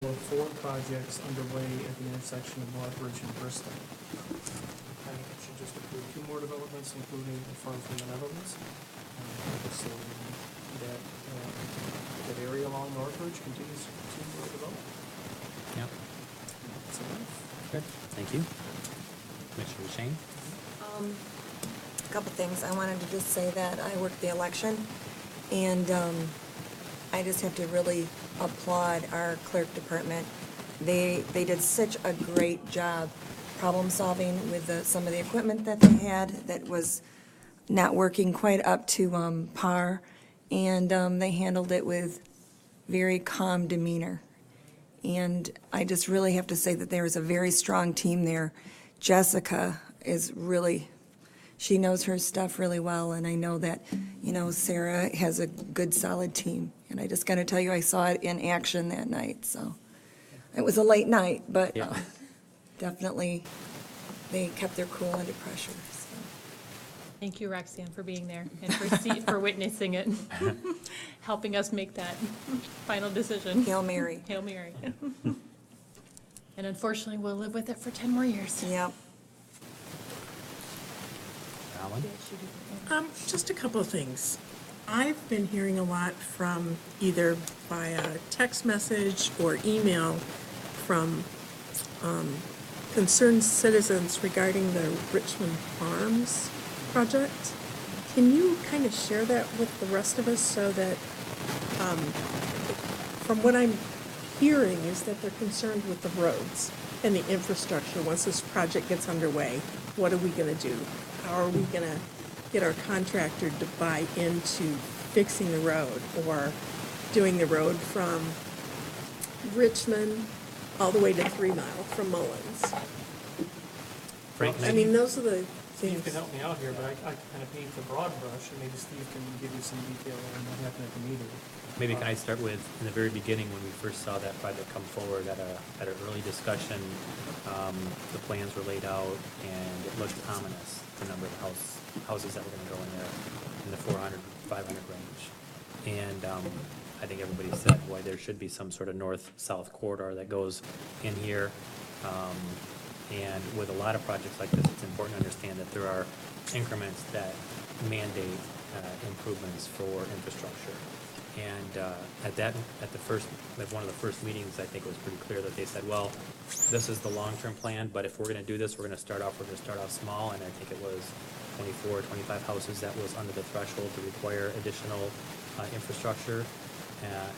of 4 projects underway at the intersection of Northridge and Bristol. Planning Commission just approved 2 more developments, including a firm from the Netherlands. So that area along Northridge continues to develop. Yep. So, Good. Thank you. Commissioner Shane? A couple things. I wanted to just say that I worked the election, and I just have to really applaud our clerk department. They did such a great job problem solving with some of the equipment that they had that was not working quite up to par, and they handled it with very calm demeanor. And I just really have to say that there is a very strong team there. Jessica is really, she knows her stuff really well, and I know that, Sarah has a good, solid team. And I just got to tell you, I saw it in action that night, so. It was a late night, but Yeah. definitely, they kept their cool under pressure, so. Thank you, Roxanne, for being there and for witnessing it, helping us make that final decision. Hail Mary. Hail Mary. And unfortunately, we'll live with it for 10 more years. Yep. Alan? Just a couple of things. I've been hearing a lot from either via text message or email from concerned citizens regarding the Richmond Farms project. Can you kind of share that with the rest of us so that, from what I'm hearing, is that they're concerned with the roads and the infrastructure once this project gets underway? What are we going to do? How are we going to get our contractor to buy into fixing the road or doing the road from Richmond all the way to 3 Mile from Mullins? Frank, Well, I mean, those are the Steve things. can help me out here, but I kind of paint the broad brush, and maybe Steve can give you some detail on what happened at the meeting. Maybe can I start with, in the very beginning, when we first saw that project come forward at an early discussion, the plans were laid out, and it looked ominous, the number of houses that were gonna go in there, in the 400, 500 range. And I think everybody said, boy, there should be some sort of north-south corridor that goes in here. And with a lot of projects like this, it's important to understand that there are increments that mandate improvements for infrastructure. And at one of the first meetings, I think it was pretty clear that they said, well, this is the long-term plan, but if we're gonna do this, we're gonna start off small, and I think it was 24, 25 houses that was under the threshold to require additional infrastructure.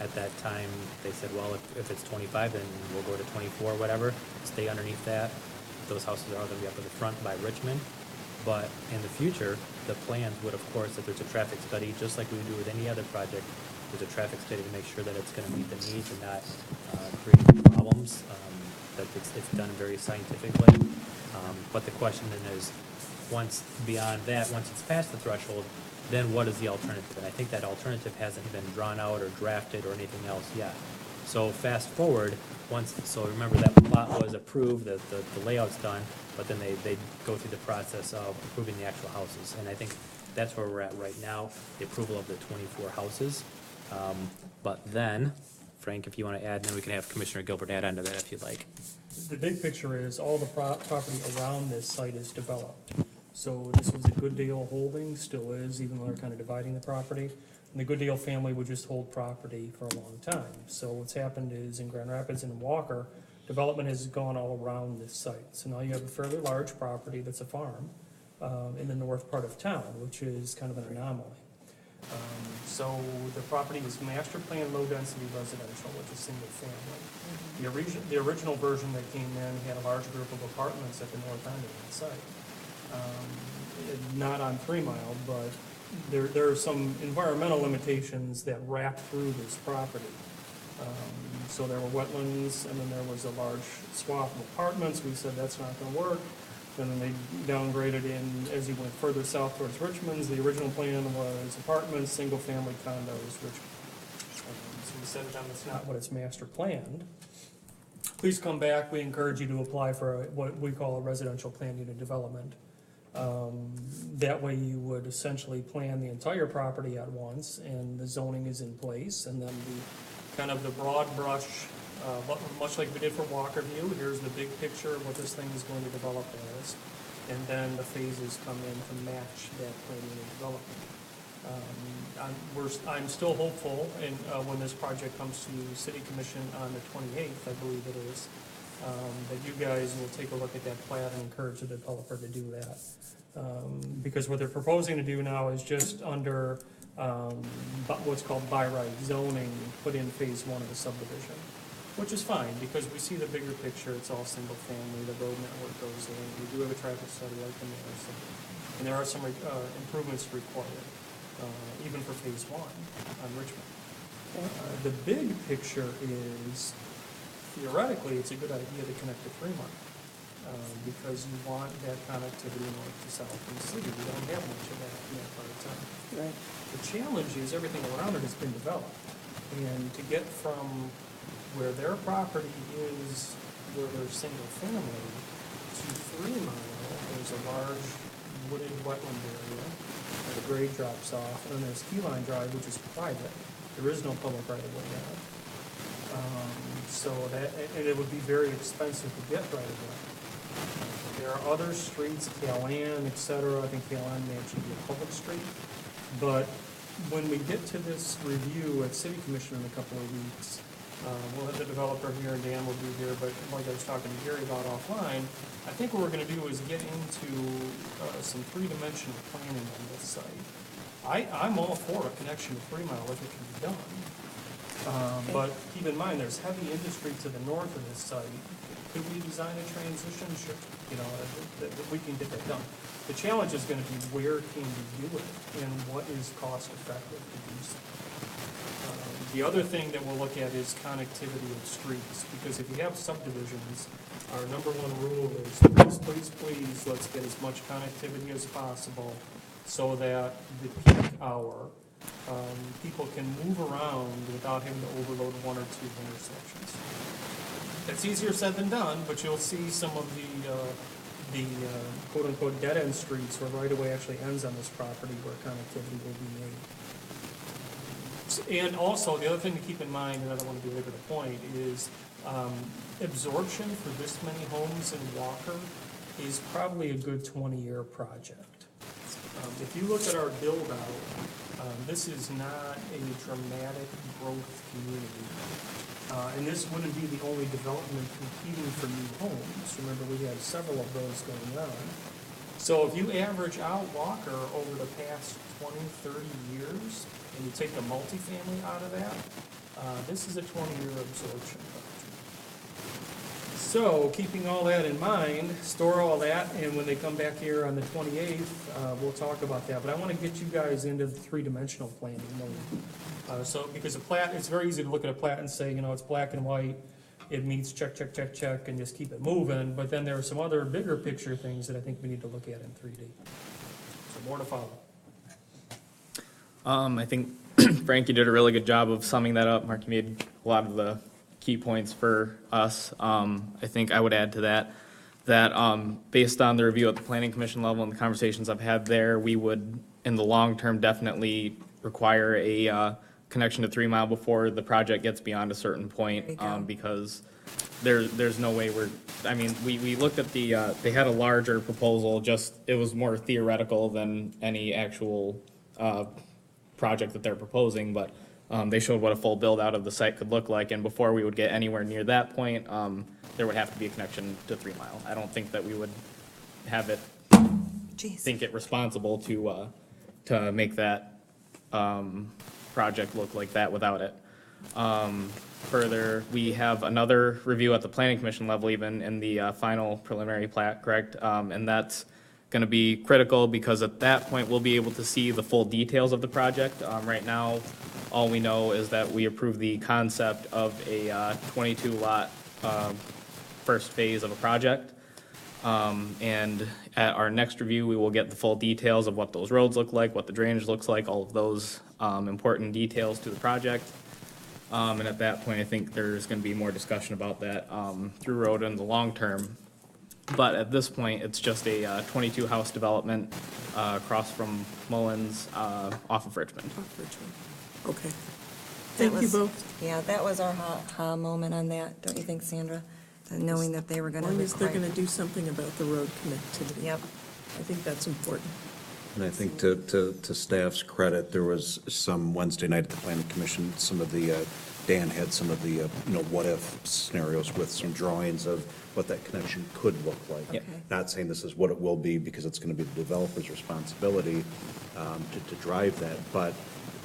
At that time, they said, well, if it's 25, then we'll go to 24, whatever, stay underneath that. Those houses are gonna be up in the front by Richmond. But in the future, the plans would, of course, if there's a traffic study, just like we would do with any other project, there's a traffic study to make sure that it's gonna meet the needs and not create problems, that it's done very scientifically. But the question then is, once beyond that, once it's past the threshold, then what is the alternative? And I think that alternative hasn't been drawn out or drafted or anything else yet. So fast forward, so remember that plot was approved, the layout's done, but then they go through the process of approving the actual houses. And I think that's where we're at right now, the approval of the 24 houses. But then, Frank, if you want to add, then we can have Commissioner Gilbert add onto that if you'd like. The big picture is all the property around this site is developed. So this was a Good Deal holding, still is, even though they're kind of dividing the property. And the Good Deal family would just hold property for a long time. So what's happened is in Grand Rapids and in Walker, development has gone all around this site. So now you have a fairly large property that's a farm in the north part of town, which is kind of an anomaly. So the property is master plan low-density residential, which is single family. The original version that came in had a large group of apartments at the north end of the site. Not on 3 Mile, but there are some environmental limitations that wrap through this property. So there were wetlands, and then there was a large swath of apartments. We said that's not gonna work. And then they downgraded in, as you went further south towards Richmond's, the original plan was apartments, single-family condos, Richmond. So we said to them, it's not what it's master planned. Please come back. We encourage you to apply for what we call a residential plan unit development. That way you would essentially plan the entire property at once, and the zoning is in place, and then the kind of the broad brush Much like we did for Walker View, here's the big picture of what this thing is going to develop as, and then the phases come in to match that planning and development. I'm still hopeful, and when this project comes to City Commission on the 28th, I believe it is, that you guys will take a look at that plat and encourage the developer to do that. Because what they're proposing to do now is just under what's called by right zoning, put in phase one of the subdivision, which is fine, because we see the bigger picture, it's all single family, the road network goes in, we do have a traffic study like in there, so, and there are some improvements required, even for phase one on Richmond. The big picture is, theoretically, it's a good idea to connect to Fremont, because you want that connectivity north to south in the city. We don't have much of that in that part of town. Right. The challenge is everything around it has been developed, and to get from where their property is, where they're single family, to 3 Mile, there's a large wooded wetland area, where the grade drops off, and then there's Key Line Drive, which is private. There is no public right of way there. So that, and it would be very expensive to get right of way. There are other streets, Calan, et cetera. I think Calan may actually be a public street. But when we get to this review at City Commission in a couple of weeks, we'll have the developer here and Dan will be here, but like I was talking to Gary about offline, I think what we're gonna do is get into some three-dimensional planning on this site. I'm all for a connection to 3 Mile if it can be done. But keep in mind, there's heavy industry to the north of this site. Could we design a transition? Sure, that we can get that done. The challenge is gonna be where can we do it and what is cost effective to do so. The other thing that we'll look at is connectivity of streets, because if you have subdivisions, our number one rule is please, please, please, let's get as much connectivity as possible so that the peak hour, people can move around without having to overload one or two intersections. It's easier said than done, but you'll see some of the quote-unquote dead-end streets where right-of-way actually ends on this property where connectivity will be made. And also, the other thing to keep in mind, and I don't want to belabor the point, is absorption for this many homes in Walker is probably a good 20-year project. If you look at our build-out, this is not a dramatic growth community. And this wouldn't be the only development competing for new homes. Remember, we have several of those going on. So if you average out Walker over the past 20, 30 years, and you take the multifamily out of that, this is a 20-year absorption project. So, keeping all that in mind, store all that, and when they come back here on the 28th, we'll talk about that. But I want to get you guys into the three-dimensional planning mode. Because a plat, it's very easy to look at a plat and say, it's black and white, it meets check, check, check, check, and just keep it moving. But then there are some other bigger picture things that I think we need to look at in 3D. So more to follow. I think Frank, you did a really good job of summing that up. Mark, you made a lot of the key points for us. I think I would add to that based on the review at the Planning Commission level and the conversations I've had there, we would, in the long term, definitely require a connection to 3 Mile before the project gets beyond a certain point, because there's no way we looked at they had a larger proposal, it was more theoretical than any actual project that they're proposing, but they showed what a full build out of the site could look like, and before we would get anywhere near that point, there would have to be a connection to 3 Mile. I don't think that we would have it, think it responsible to make that project look like that without it. Further, we have another review at the Planning Commission level, even in the final preliminary plat, correct? And that's going to be critical because at that point we'll be able to see the full details of the project. Right now, all we know is that we approve the concept of a 22 lot first phase of a project. And at our next review, we will get the full details of what those roads look like, what the drainage looks like, all of those important details to the project. And at that point, I think there's going to be more discussion about that through road in the long term. But at this point, it's just a 22 house development across from Mullins off of Richmond. Okay. Thank you was- both. Yeah, that was our ha moment on that, don't you think, Sandra? Knowing that they were As gonna long as they're require. gonna do something about the road connectivity. Yep. I think that's important. And I think to staff's credit, there was some Wednesday night at the planning commission, some of the, Dan had some of the, what-if scenarios with some drawings of what that connection could look like. Yep. Okay. Not saying this is what it will be, because it's gonna be the developer's responsibility to drive that, but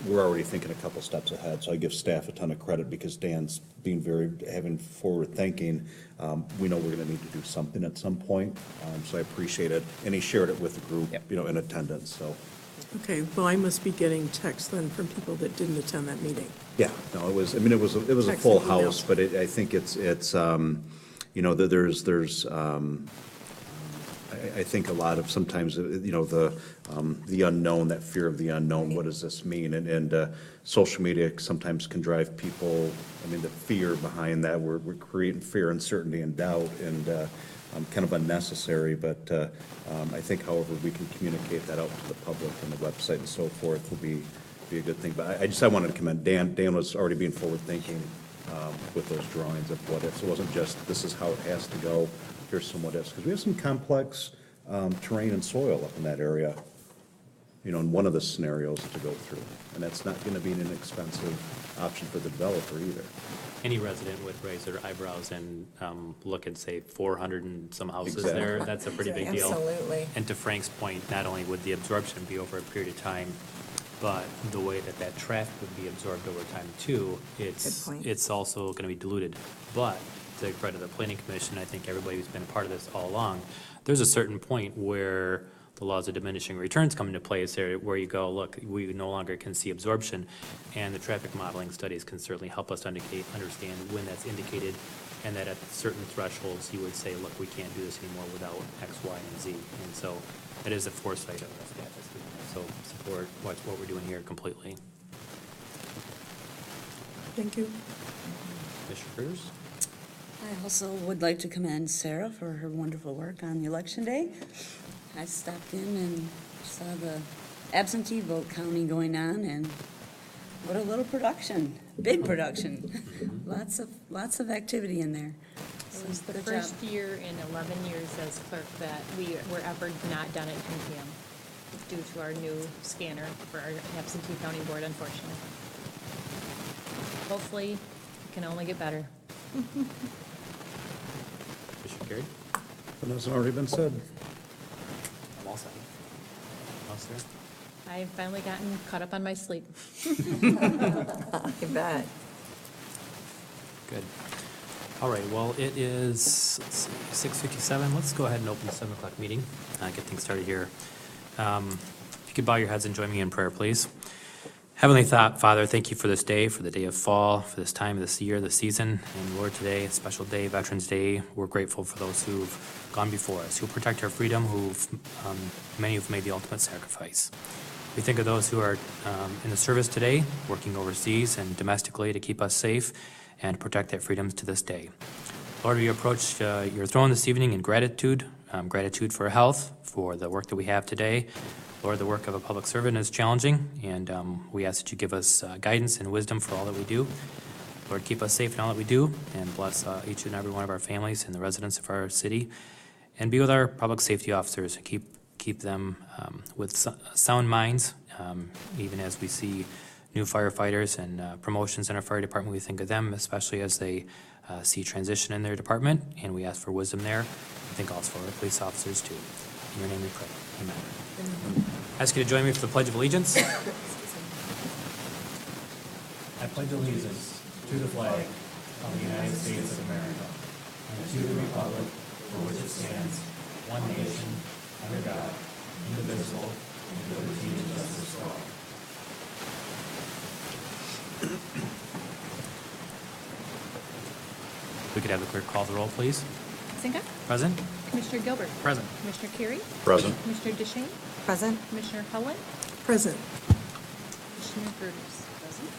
we're already thinking a couple steps ahead, so I give staff a ton of credit, because Dan's having forward thinking. We know we're gonna need to do something at some point, so I appreciate it, and he shared it with the group, in attendance, so. Okay, well, I must be getting texts then from people that didn't attend that meeting. Yeah, no, it was a Text full and email. house, but I think it's, there's, I think a lot of sometimes, the unknown, that fear of the unknown, what does this mean? And social media sometimes can drive people, the fear behind that, we're creating fear, uncertainty, and doubt, and kind of unnecessary, but I think however we can communicate that out to the public and the website and so forth will be a good thing. But I wanted to commend Dan. Dan was already being forward-thinking with those drawings of what ifs. It wasn't just, this is how it has to go, here's some what ifs. Because we have some complex terrain and soil up in that area, in one of the scenarios to go through. And that's not going to be an inexpensive option for the developer either. Any resident would raise their eyebrows and look and say 400 and some houses Exactly. there, that's a pretty big deal. Absolutely. And to Frank's point, not only would the absorption be over a period of time, but the way that traffic would be absorbed over time too, point. it's also gonna be diluted. But to credit the planning commission, I think everybody who's been a part of this all along, there's a certain point where the laws of diminishing returns come into place there, where you go, look, we no longer can see absorption, and the traffic modeling studies can certainly help us understand when that's indicated, and that at certain thresholds, you would say, look, we can't do this anymore without X, Y, and Z. And so that is a foresight of the staff. So support what we're doing here completely. Thank you. Commissioner Cruz? I also would like to commend Sarah for her wonderful work on the election day. I stopped in and saw the absentee vote counting going on, and what a little production, big production. Lots of activity in there. It was the Good job. first year in 11 years as clerk that we were ever not done at 10 PM due to our new scanner for our absentee counting board, unfortunately. Hopefully, it can only get better. Commissioner Carey? But that's already been said. I'm all set. All set? I've finally gotten caught up on my sleep. I bet. Good. All right, well, it is, let's see, 6:57. Let's go ahead and open the 7 o'clock meeting, get things started here. If you could bow your heads and join me in prayer, please. Heavenly Father, thank you for this day, for the day of fall, for this time of this year, this season. And Lord, today, a special day, Veterans Day. We're grateful for those who've gone before us, who protect our freedom, many who've made the ultimate sacrifice. We think of those who are in the service today, working overseas and domestically to keep us safe and protect their freedoms to this day. Lord, we approach your throne this evening in gratitude, gratitude for health, for the work that we have today. Lord, the work of a public servant is challenging, and we ask that you give us guidance and wisdom for all that we do. Lord, keep us safe in all that we do, and bless each and every one of our families and the residents of our city, and be with our public safety officers and keep them with sound minds, even as we see new firefighters and promotions in our fire department. We think of them, especially as they see transition in their department, and we ask for wisdom there. I think also for our police officers too. In your name we pray. Amen. Ask you to join me for the Pledge of Allegiance. I pledge allegiance to the flag of the United States of America and to the republic for which it stands, one nation, under God, indivisible, with liberty and justice for all. We could have the clerk call the roll, please. Kasinga? Present? Commissioner Gilbert? Present. Commissioner Carey? Present. Commissioner DeShane? Present? Commissioner Helen? Present. Commissioner Girders? Present.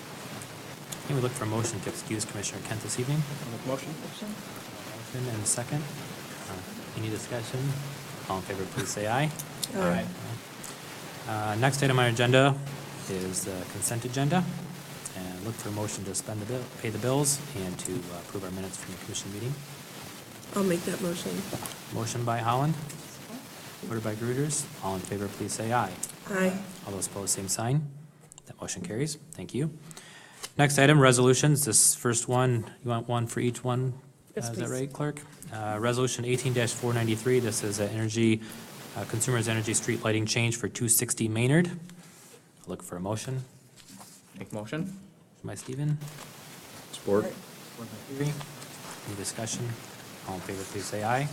And we look for a motion to excuse Commissioner Kent this evening. Motion? Motion and a second. Any discussion? All in favor, please say aye. Aye. Next item on our agenda is the consent agenda. And Look for a motion to spend the bill, pay the bills, and to approve our minutes from the commission meeting. I'll make that motion. Motion by Holland, supported by Gruters. All in favor, please say aye. Aye. All those opposed, same sign. That motion carries. Thank you. Next item, resolutions. This first one, you want one for each one? Yes, Is that please. right, clerk? Resolution 18-493, this is energy, Consumers Energy Street Lighting Change for 260 Maynard. Look for a motion. Make motion? Motion by Stephen. Support? Support by Erie. Any discussion? All in favor, please say aye.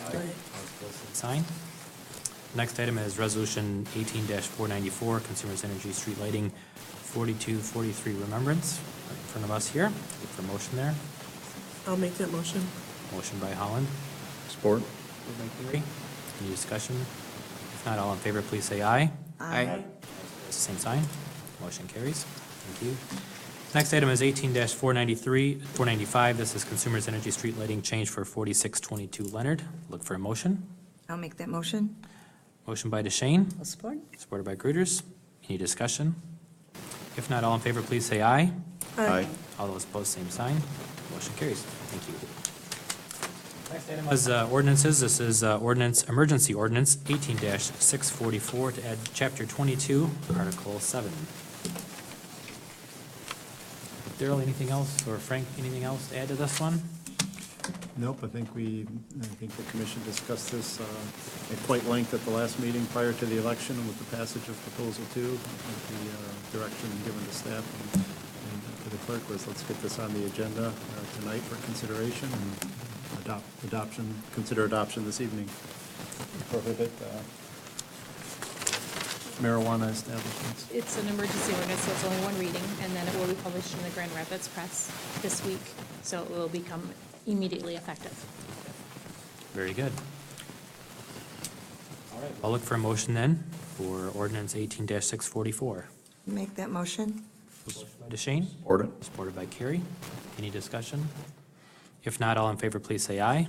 All opposed, same sign. Next item is Resolution 18-494, Consumers Energy Street Lighting 4243 Remembrance. Right in front of us here. Look for a motion there. I'll make that motion. Motion by Holland. Support? Support by Cleary. Any discussion? If not, all in favor, please say aye. Aye. Same sign. Motion carries. Thank you. Next item is 18-495. This is Consumers Energy Street Lighting Change for 4622 Leonard. Look for a motion. I'll make that motion. Motion by DeShane, I'll support. supported by Gruters. Any discussion? If not, all in favor, please say aye. Aye. All those opposed, same sign. Motion carries. Thank you. Next item is ordinances. This is emergency ordinance 18-644 to add chapter 22, article 7. Daryl, anything else, or Frank, anything else to add to this one? Nope, I think the commission discussed this at quite length at the last meeting prior to the election with the passage of Proposal 2. I think the direction given to staff and to the clerk was, let's get this on the agenda tonight for consideration and consider adoption this evening. Prohibit marijuana establishments. It's an emergency ordinance, so it's only one reading, and then it will be published in the Grand Rapids Press this week, so it will become immediately effective. Very good. All right, I'll look for a motion then for ordinance 18-644. Make that motion. Motion by DeShane, Support it? supported by Carrie. Any discussion? If not, all in favor, please say aye.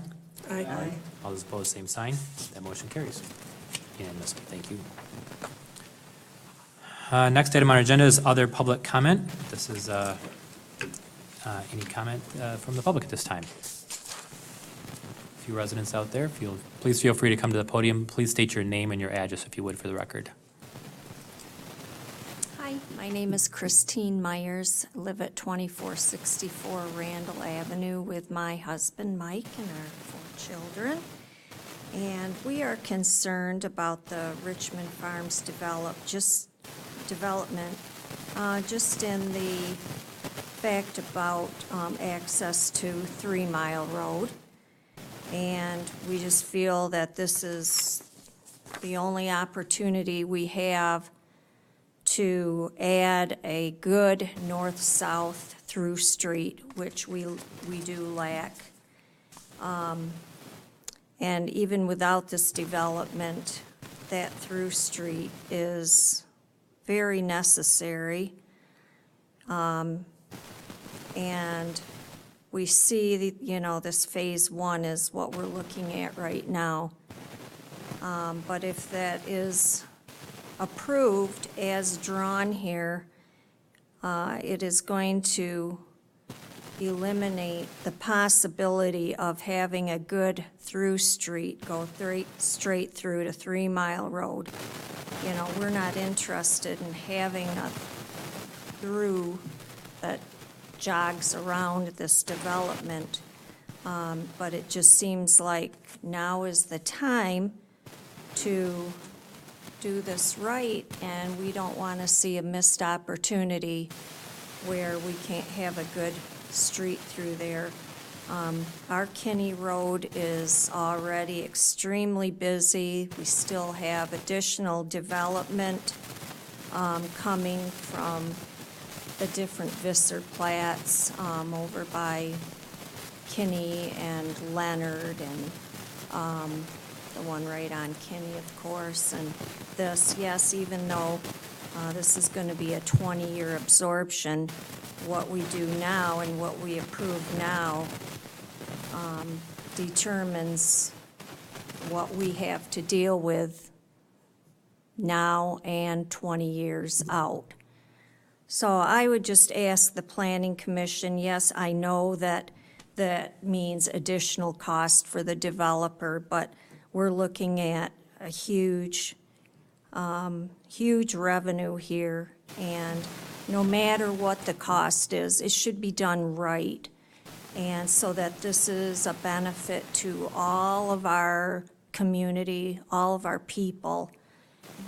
Aye. All those opposed, same sign. That motion carries. Unanimous. Thank you. Next item on our agenda is other public comment. This is any comment from the public at this time. A few residents out there, please feel free to come to the podium. Please state your name and your address if you would for the record. Hi, my name is Christine Myers. I live at 2464 Randall Avenue with my husband Mike and our 4 children. And we are concerned about the Richmond Farms development, just in the fact about access to 3 Mile Road. And we just feel that this is the only opportunity we have to add a good north-south through street, which we do lack. And even without this development, that through street is very necessary. And we see, this phase 1 is what we're looking at right now. But if that is approved as drawn here, it is going to eliminate the possibility of having a good through street go straight through to 3 Mile Road. We're not interested in having a through that jogs around this development, but it just seems like now is the time to do this right, and we don't want to see a missed opportunity where we can't have a good street through there. Our Kinney Road is already extremely busy. We still have additional development coming from the different Visser plats over by Kinney and Leonard and the one right on Kinney, of course. And this, yes, even though this is going to be a 20-year absorption, what we do now and what we approve now determines what we have to deal with now and 20 years out. So I would just ask the planning commission, yes, I know that that means additional cost for the developer, but we're looking at a huge revenue here, and no matter what the cost is, it should be done right. And so that this is a benefit to all of our community, all of our people.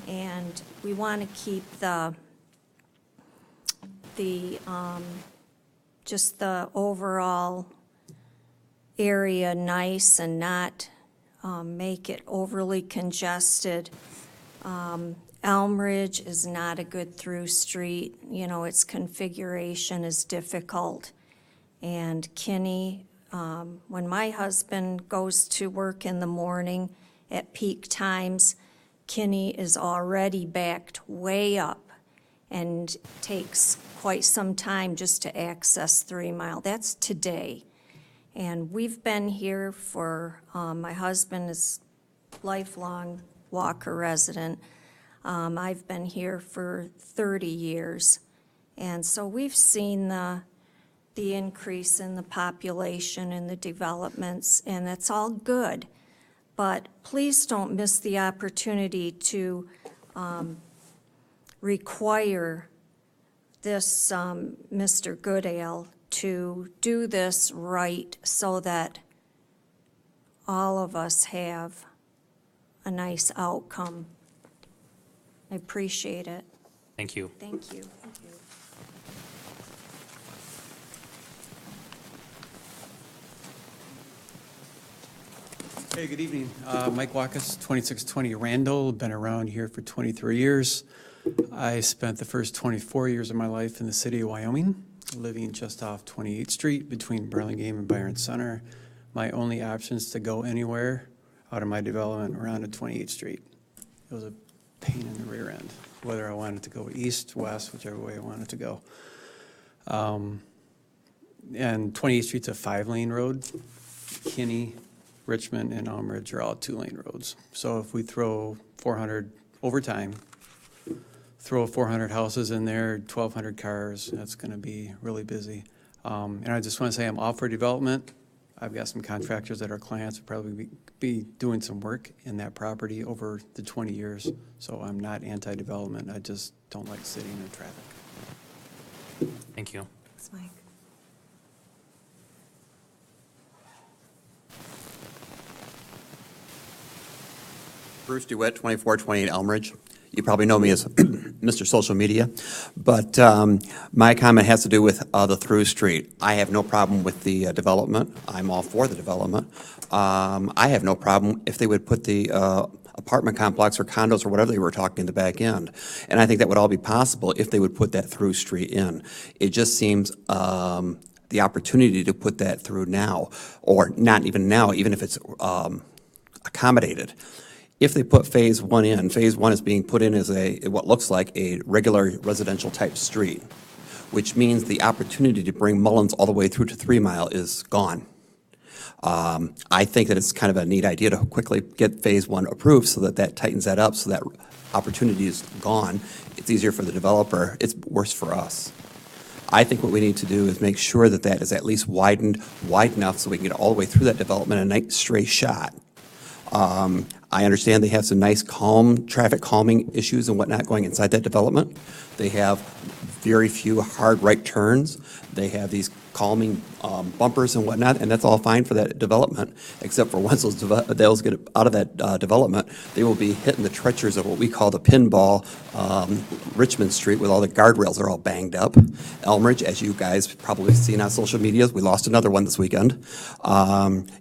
And we want to keep just the overall area nice and not make it overly congested. Elm Ridge is not a good through street. You know, its configuration is difficult. And Kinney, when my husband goes to work in the morning at peak times, Kinney is already backed way up and takes quite some time just to access 3 Mile. That's today. And we've been here for, my husband is lifelong Walker resident. I've been here for 30 years. And so we've seen the increase in the population and the developments, and that's all good. But please don't miss the opportunity to require this Mr. Goodale to do this right so that all of us have a nice outcome. I appreciate it. Thank you. Thank you. Hey, good evening. Mike Wackus, 2620 Randall, been around here for 23 years. I spent the first 24 years of my life in the city of Wyoming, living just off 28th Street between Burlingame and Byron Center. My only options to go anywhere out of my development were onto 28th Street. It was a pain in the rear end, whether I wanted to go east, west, whichever way I wanted to go. And 28th Street's a 5-lane road. Kinney, Richmond, and Elm Ridge are all 2-lane roads. So if we throw 400 over time, throw 400 houses in there, 1,200 cars, that's going to be really busy. And I just want to say I'm all for development. I've got some contractors that are clients will probably be doing some work in that property over the 20 years. So I'm not anti-development. I just don't like sitting in traffic. Thank you. Thanks, Mike. Bruce DeWitt, 2428 Elm Ridge. You probably know me as Mr. Social Media, but my comment has to do with the through street. I have no problem with the development. I'm all for the development. I have no problem if they would put the apartment complex or condos or whatever they were talking in the back end. And I think that would all be possible if they would put that through street in. It just seems the opportunity to put that through now, or not even now, even if it's accommodated. If they put phase 1 in, phase 1 is being put in as what looks like a regular residential type street, which means the opportunity to bring Mullins all the way through to 3 Mile is gone. I think that it's kind of a neat idea to quickly get phase 1 approved so that that tightens that up, so that opportunity is gone. It's easier for the developer. It's worse for us. I think what we need to do is make sure that that is at least widened wide enough so we can get all the way through that development in a nice straight shot. I understand they have some nice traffic calming issues and whatnot going inside that development. They have very few hard right turns. They have these calming bumpers and whatnot, and that's all fine for that development, except for once those get out of that development, they will be hitting the treacherous of what we call the pinball Richmond Street, with all the guardrails are all banged up. Elm Ridge, as you guys probably seen on social media, we lost another one this weekend.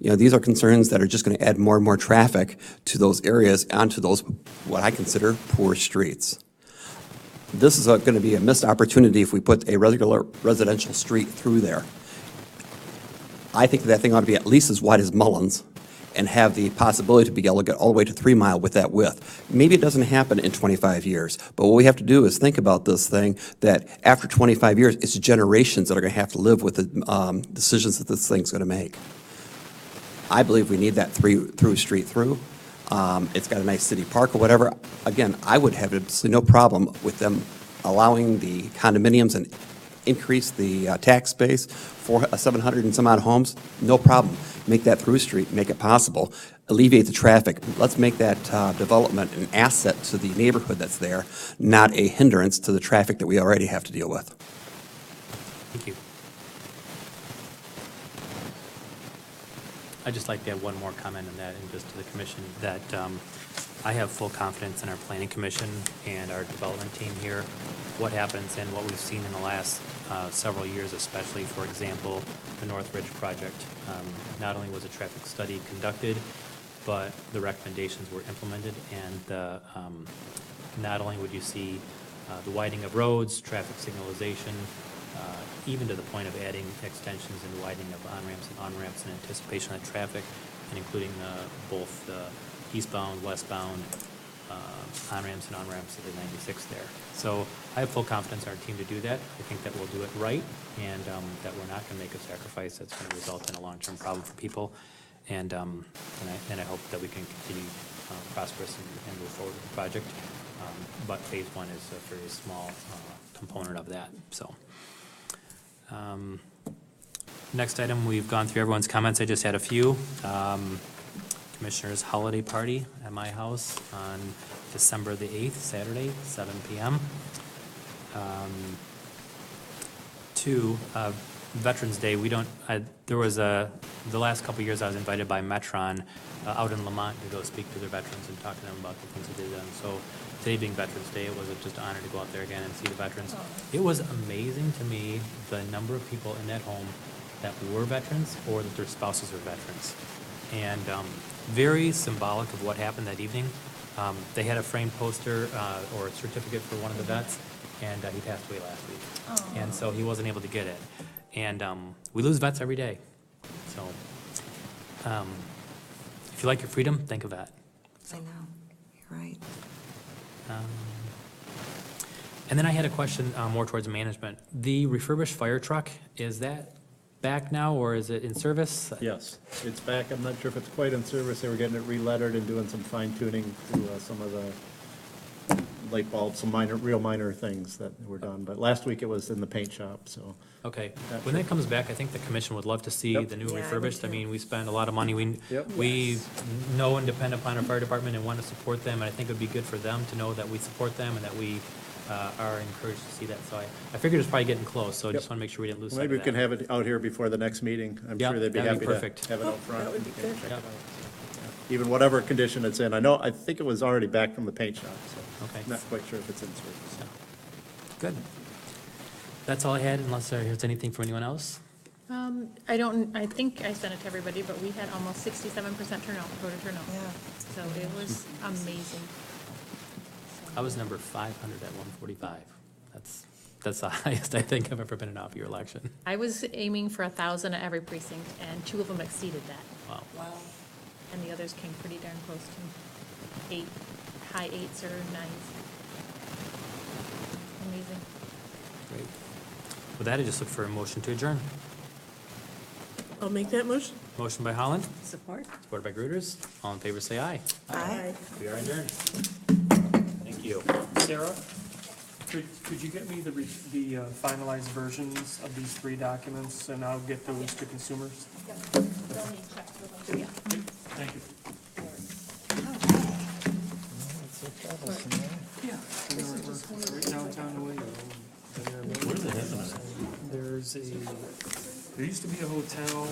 These are concerns that are just going to add more and more traffic to those areas onto those, what I consider, poor streets. This is going to be a missed opportunity if we put a regular residential street through there. I think that thing ought to be at least as wide as Mullins and have the possibility to be able to get all the way to 3 Mile with that width. Maybe it doesn't happen in 25 years, but what we have to do is think about this thing, that after 25 years, it's generations that are going to have to live with the decisions that this thing's going to make. I believe we need that through street through. It's got a nice city park or whatever. Again, I would have absolutely no problem with them allowing the condominiums and increase the tax base for 700 and some odd homes, no problem. Make that through street, make it possible, alleviate the traffic. Let's make that development an asset to the neighborhood that's there, not a hindrance to the traffic that we already have to deal with. Thank you. I'd just like to add one more comment on that, and just to the commission, that I have full confidence in our planning commission and our development team here. What happens and what we've seen in the last several years, especially, for example, the North Ridge project. Not only was a traffic study conducted, but the recommendations were implemented, and not only would you see the widening of roads, traffic signalization, even to the point of adding extensions and widening of on-ramps in anticipation of traffic, and including both the eastbound, westbound on-ramps and on-ramps of the 96 there. So I have full confidence in our team to do that. I think that we'll do it right, and that we're not going to make a sacrifice that's going to result in a long-term problem for people. And I hope that we can continue prosperous and move forward with the project. But phase one is a very small component of that. So next item, we've gone through everyone's comments. I just had a few. Commissioner's holiday party at my house on December the 8th, Saturday, 7 p.m. Two, Veterans Day, the last couple of years I was invited by Metron out in Lamont to go speak to their veterans and talk to them about the things that they've done. So today being Veterans Day, it was just an honor to go out there again and see the veterans. It was amazing to me the number of people in that home that were veterans or that their spouses were veterans. And very symbolic of what happened that evening. They had a framed poster or a certificate for one of the vets, and he passed away last week. And so he wasn't able to get it. And we lose vets every day. So if you like your freedom, think of that. I know, you're right. And then I had a question more towards management. The refurbished fire truck, is that back now, or is it in service? Yes, it's back. I'm not sure if it's quite in service. They were getting it re-lettered and doing some fine tuning to some of the light bulbs, some real minor things that were done. But last week it was in the paint shop, so. Okay. When that comes back, I think the commission would love to see Yep. the new Yeah, I would refurbished. I too. mean, we spend a lot of money. Yep. We know and depend upon our fire department and want to support them, and I think it would be good for them to know that we support them and that we are encouraged to see that. So I figured it's probably getting close, so I just Yep. want to make sure we didn't lose Well, sight of maybe that. we can have it out here before the next meeting. I'm Yep, sure they'd be that'd happy be to perfect. have it out front. that would be You can good. check it Yep. out. Yeah. Even whatever condition it's in. I think it was already back from the paint shop, so. Okay. Not quite sure if it's in service. So, good. That's all I had, unless there's anything from anyone else. I think I sent it to everybody, but we had almost 67% turnout, voter turnout. Yeah. So it was amazing. I was number 500 at 145. That's the highest I think I've ever been in an off-year election. I was aiming for 1,000 at every precinct, and 2 of them exceeded that. Wow. Wow. And the others came pretty darn close to high 8s or 9s. Amazing. Great. With that, I just look for a motion to adjourn. I'll make that motion. Motion by Holland, Support? supported by Gruters. All in favor, say aye. Aye. We are adjourned. Thank you. Sarah, could you get me the finalized versions of these 3 documents, and I'll get those to consumers? Thank you. Yeah. Right downtown Owego. There's there used to be a hotel